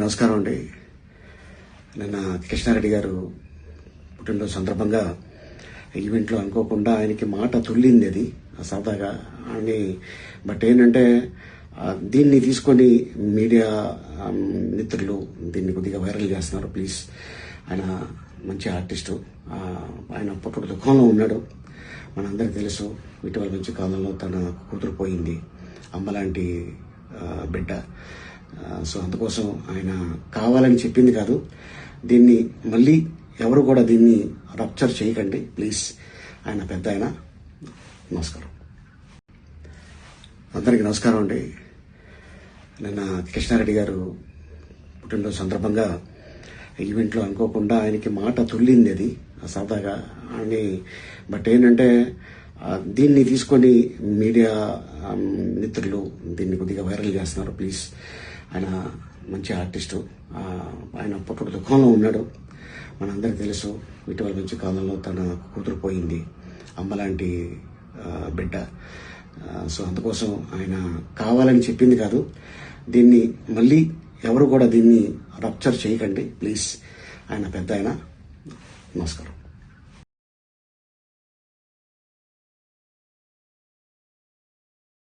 నమస్కారం అండి. నిన్న కృష్ణారెడ్డి గారు పుట్టినరోజు సందర్భంగా ఈవెంట్లో అనుకోకుండా ఆయనకి మాట తుల్లింది, అది సరదాగా అని. బట్ ఏంటంటే దీన్ని తీసుకొని మీడియా మిత్రులు దీన్ని కొద్దిగా వైరల్ చేస్తున్నారు. ప్లీజ్, ఆయన మంచి ఆర్టిస్టు, ఆయన పుట్టుక దుఃఖంలో ఉన్నాడు, మనందరికీ తెలుసు. ఇటీవల మంచి కాలంలో తన కూతురు పోయింది, అమ్మలాంటి బిడ్డ. సో అందుకోసం ఆయన కావాలని చెప్పింది కాదు. దీన్ని మళ్ళీ ఎవరు కూడా దీన్ని రప్చర్ చేయకండి ప్లీజ్. ఆయన పెద్ద ఆయన. నమస్కారం, అందరికీ నమస్కారం అండి. నిన్న కృష్ణారెడ్డి గారు పుట్టినరోజు సందర్భంగా ఈవెంట్లో అనుకోకుండా ఆయనకి మాట తుల్లింది, అది సరదాగా అని. బట్ ఏంటంటే దీన్ని తీసుకొని మీడియా మిత్రులు దీన్ని కొద్దిగా వైరల్ చేస్తున్నారు. ప్లీజ్, ఆయన మంచి ఆర్టిస్టు, ఆయన పుట్టుక దుఃఖంలో ఉన్నాడు, మనందరికీ తెలుసు. ఇటీవల మంచి కాలంలో తన కూతురు పోయింది, అమ్మలాంటి బిడ్డ. సో అందుకోసం ఆయన కావాలని చెప్పింది కాదు. దీన్ని మళ్ళీ ఎవరు కూడా దీన్ని రప్చర్ చేయకండి ప్లీజ్. ఆయన పెద్ద ఆయన. నమస్కారం.